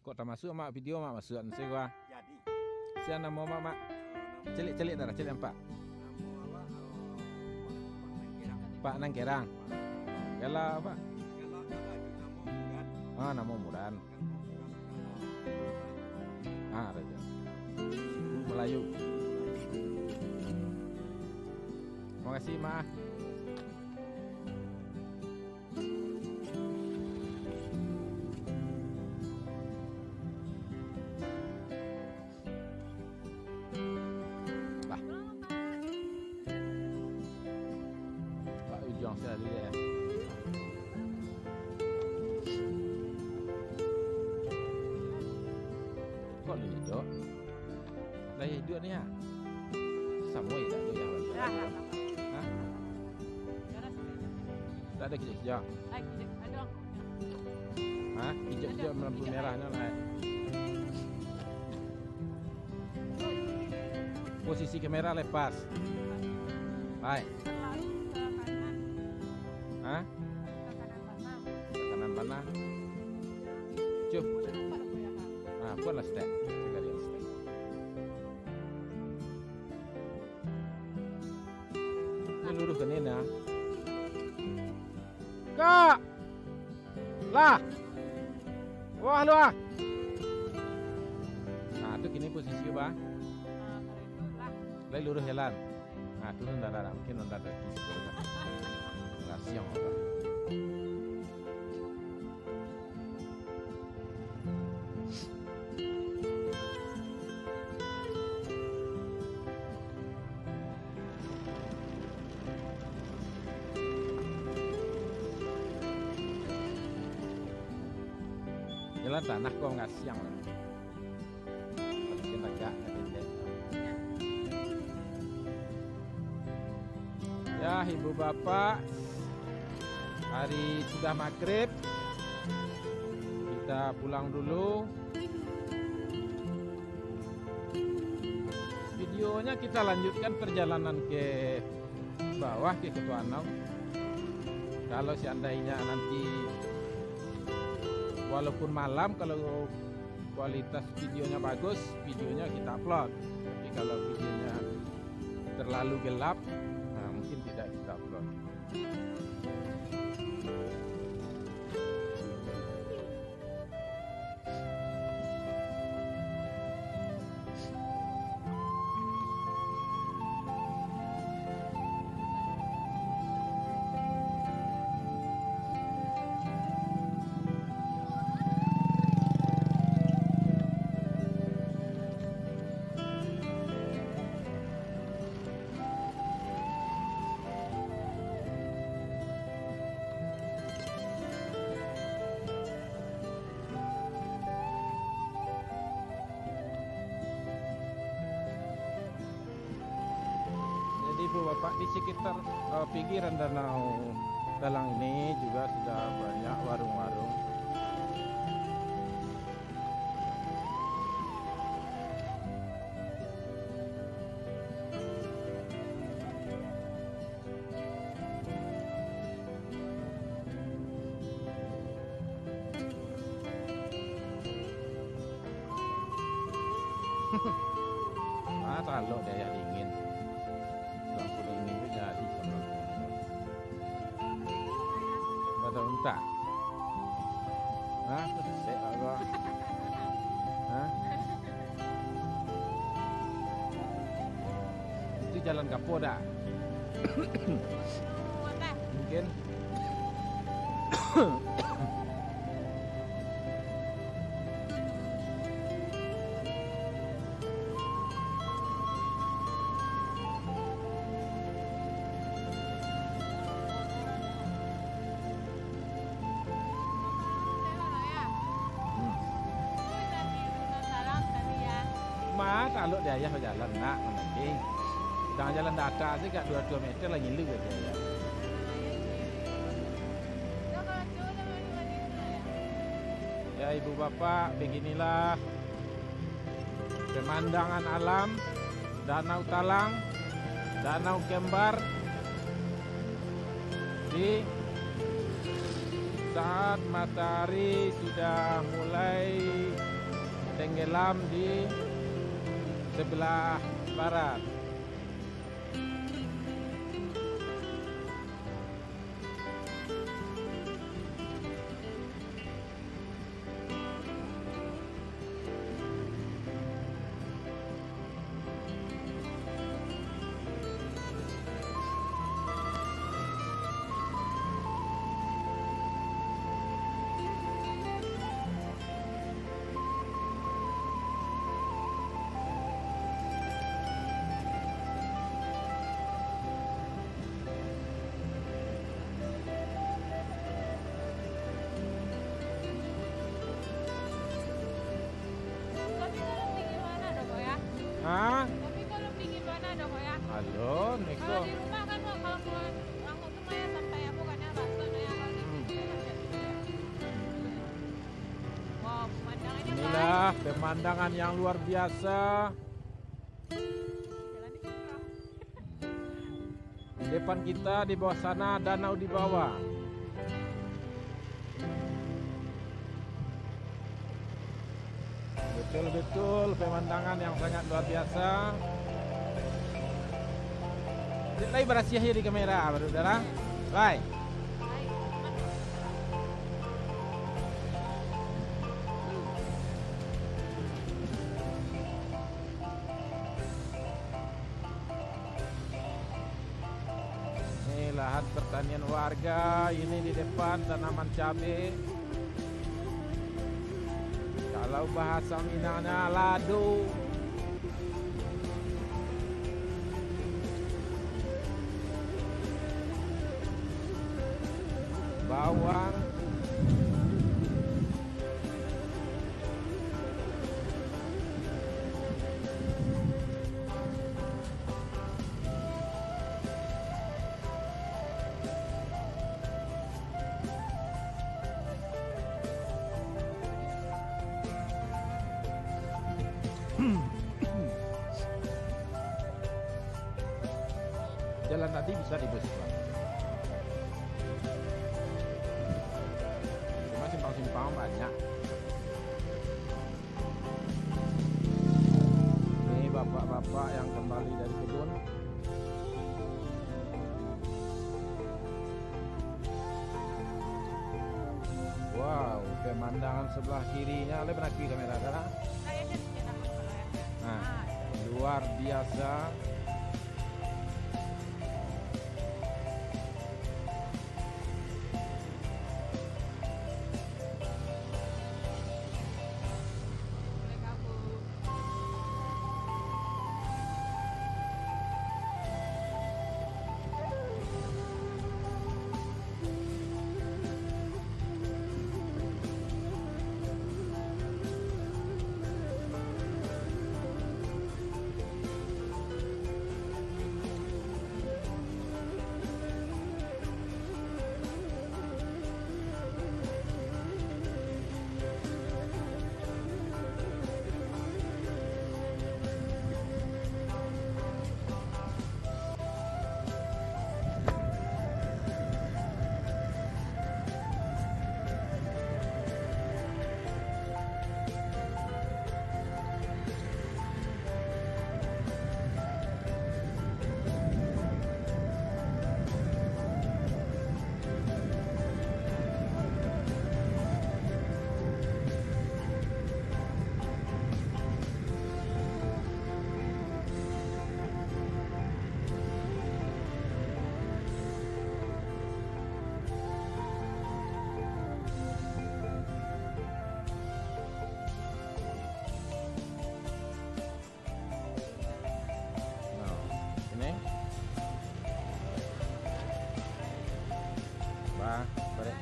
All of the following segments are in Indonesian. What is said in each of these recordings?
Kok tak masuk mak video mak masuk saya gua. Jadi Saya nama mak. Celik-celik darah celik empat. nama apa? Pak Nangkerang. Kalau apa? Kalau ada nama Murat, Ah nama Muran. Ah Raja. Melayu. Terima kasih mak. Pak Ujang saya dulu ya. Kok lu hidup? Lah hidup ni ya. Sama ya tak ada yang lain. Hah? Tak ada kejap-kejap. Hah? Kejap-kejap lampu merahnya lah. Posisi kamera lepas. Baik. Hah? Ke kanan panah. Cuk. Ah, buatlah step. Sekali step. Ini lurus ke Nina. Kak! Lah! Wah lu ah! Nah, itu kini posisi apa? Lagi lurus jalan. Nah, turun darah. Mungkin nonton dari kisi. Nah, siang apa? Jalan tanah kok nggak siang lah. Mungkin agak pendek. Ya ibu bapak, hari sudah maghrib, kita pulang dulu. Videonya kita lanjutkan perjalanan ke bawah ke Ketuanau. Kalau seandainya nanti walaupun malam, kalau kualitas videonya bagus, videonya kita upload. Tapi kalau videonya terlalu gelap, nah mungkin tidak kita upload. Jadi ibu bapak di sekitar pinggiran Danau Talang ini juga sudah banyak warung-warung. Ah, kalau daya dingin. Lampu dingin itu jadi sama. Betul tak? Hah? Sek apa? Hah? Itu jalan Kapo dah. Mungkin. Mas, kalau dia ya jalan nak nanti. Jangan jalan datar sih gak 2 meter lagi lu aja ya. Ya ibu bapak, beginilah pemandangan alam Danau Talang, Danau Kembar di saat matahari sudah mulai tenggelam di sebelah barat. Hah? Tapi kalau pingin mana dong ya? Halo, Neko. Kalau di rumah kan kalau keluar langsung tuh ya sampai ya bukannya bakso ya kalau di sini kan gitu ya. Wow, pemandangannya Inilah pemandangan yang luar biasa. Jalan di seberang. Di depan kita, di bawah sana, danau di bawah. Betul-betul pemandangan yang sangat luar biasa. Lagi berhasil di kamera, saudara. Bye. Ini lahan pertanian warga. Ini di depan tanaman cabai. Kalau bahasa Minangnya lado. Bawang. Jalan tadi bisa di bus, Pak. Cuma simpang-simpang banyak. Ini bapak-bapak yang kembali dari kebun. Wow, pemandangan sebelah kirinya. Oleh pernah kiri kamera, dah? Kayaknya di sana kalau ya. Nah, Ah, luar biasa. boleh kabur. Nah, ini. Bah, balik.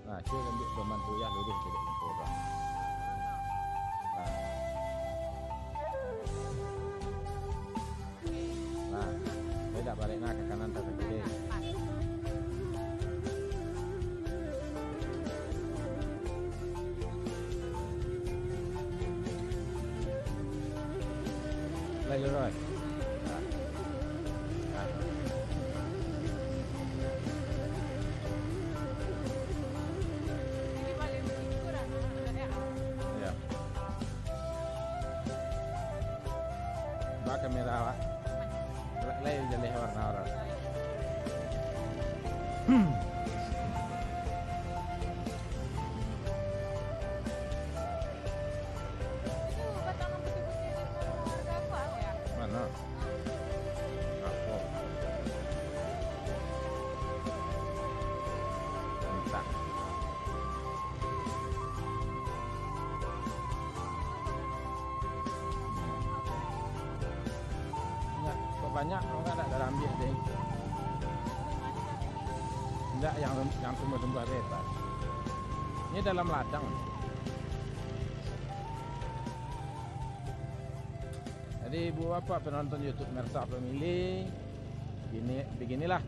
Nah, cuy ambil pembantu ya, lurus tidak jempol. Nah. Nah, beda balik nah ke kanan tak ke kiri. Lagi Roy. Nah. Nah. Pak. Lain jadi warna orang. Itu batangan putih-putih dari warga aku ya. Mana? Apa? Entah. Enggak, kok banyak enggak ada ambil deh. Enggak yang tumbuh-tumbuh bebas. Ini dalam ladang. Jadi ibu bapak penonton YouTube Mersa Pemilih, beginilah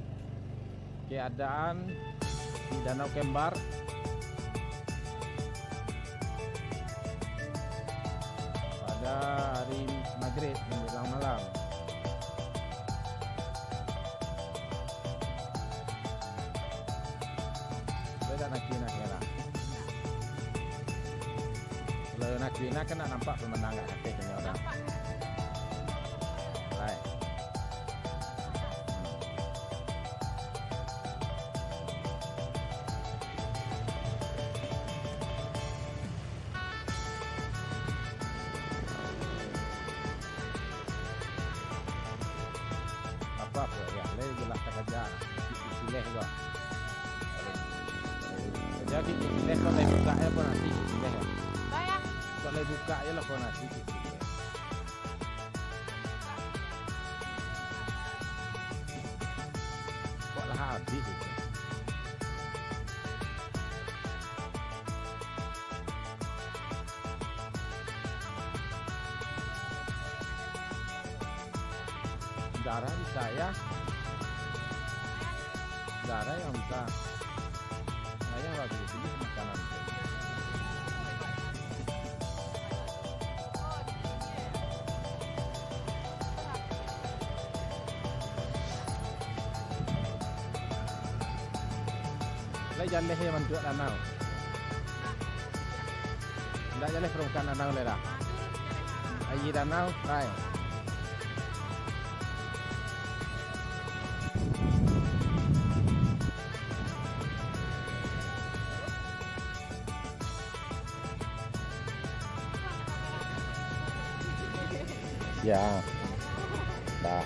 keadaan di Danau Kembar pada hari maghrib menjelang malam. Beda nakina kira. Kalau nakina kan nak nampak pemandangan ketiknya orang. Baik. Apa ya? Leh jelas kerja. Sileh juga. Kerja kita sileh kalau leh buka ya pun nanti sileh ya. Saya Kalau leh buka ya lah pun nanti sileh. Kok lah habis itu. Darah bisa ya. Darah yang bisa. Saya nggak pilih makanan. Lai jalan he mantu danau. Ndak jalan permukaan danau le dah. Ayi danau, kai. Ya. Dah.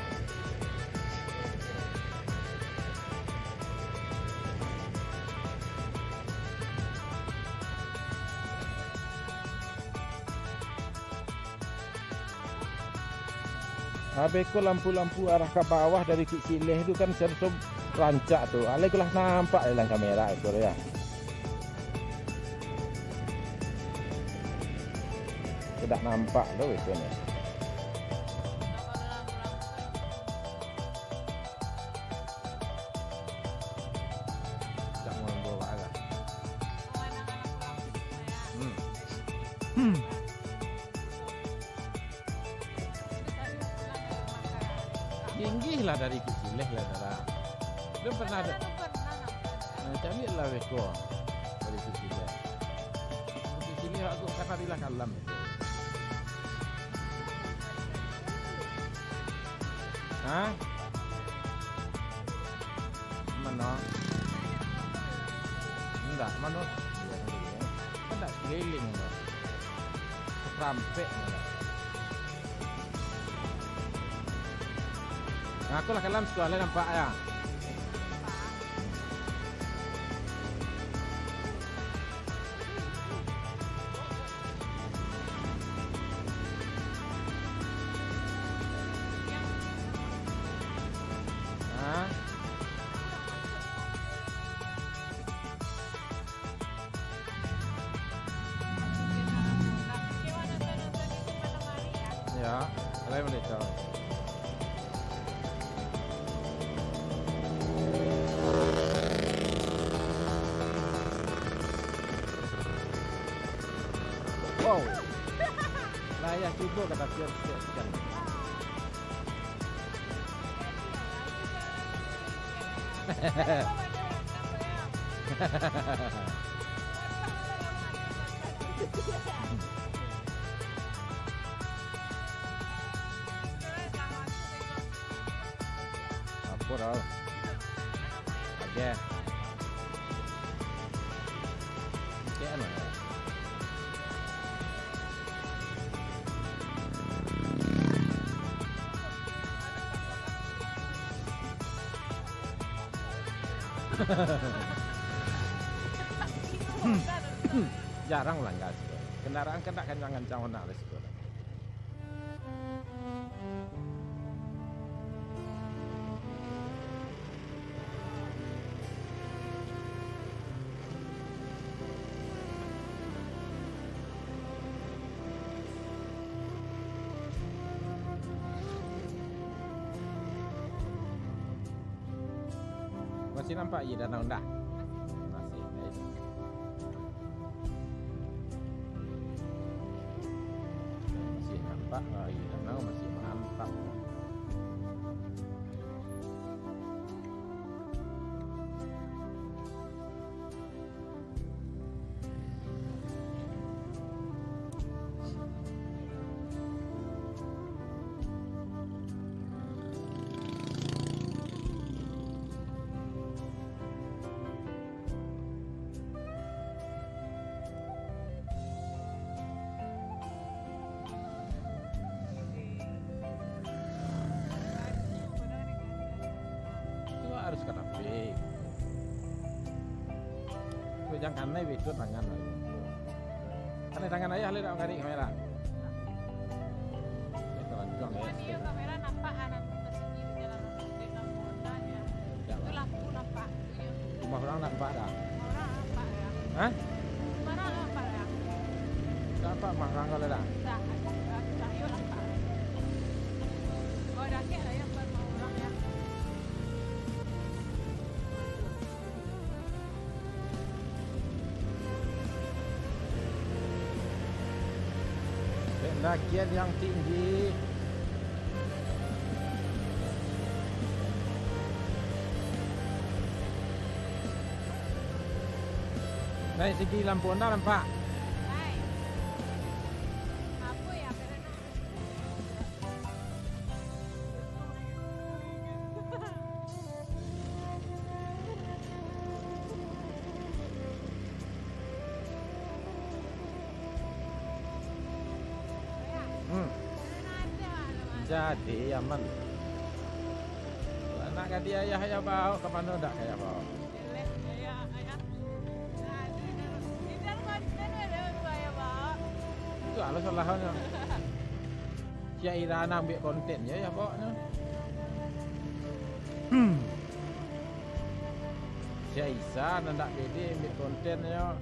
Habis ko lampu-lampu arah ke bawah dari Sileh itu kan serso rancak tuh. Alai kulah nampak dalam kamera itu ya. Tidak nampak loh itu nih. Tak mau bawa lah. Tinggi lah dari Sileh lah darah. Belum pernah ada. Cari lah beko dari Sileh. Sileh aku kafarilah kalam itu. Hah? Mana? Enggak, mana? Enggak keliling. Sampai. Nah, aku lah kalam sekolah nampak ya. Hah? Ya, kalau boleh tahu. Wow, layak juga kata siap-siap sekian. apa dah? Oke. Oke mana? Jarang melanggar. Kendaraan kan tak kencang-kencang nak resiko. Masih nampak ya danau dah? Masih. Baik. Masih nampak ya danau masih nampak. Harus kerapi. Jangan kanai betul tangan lagi. Kanai tangan ayah lihat ngari kamera. Telanjang ya. Dia kamera nampak anak kesini di jalan di Lamongan ya. Itu lampu nampak. Rumah orang nampak dah. Orang nampak ya. Hah? Mana nampak ya? Nampak mak orang kalau dah. Dah, yuk nampak. Oh, dah kek lah ya buat mau orang ya. Pendakian yang tinggi. Naik segi lampu anda nampak. Hai. Apa ya Perena? Perena ada mana? Jadi aman. Anak kadi ayah ayah bawa ke mana dak ayah bawa. Jelek ya ayah. Nah, di dalam mana ada ya, Pak? Itu alas salahnya. Sia Irana ambil kontennya ya bawanya. Sia Isa ndak pede ambil kontennya.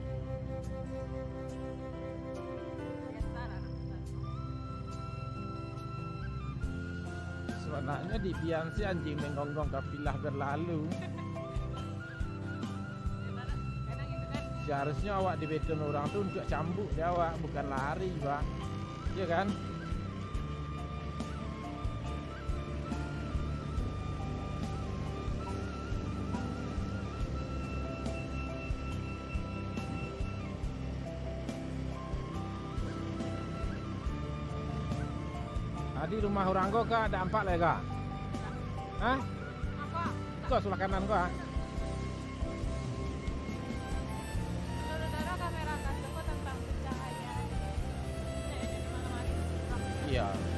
Sebenarnya di Biansi anjing menggonggong kafilah berlalu. Seharusnya awak di beton orang tu untuk cambuk dia awak, bukan lari bang. Iya kan? Di rumah orang kau kah ada empat lagi kah? Hah? Apa? Kau sebelah kanan kau? Saudara kamera kasih tentang pencahayaan. Ini malam hari. Iya.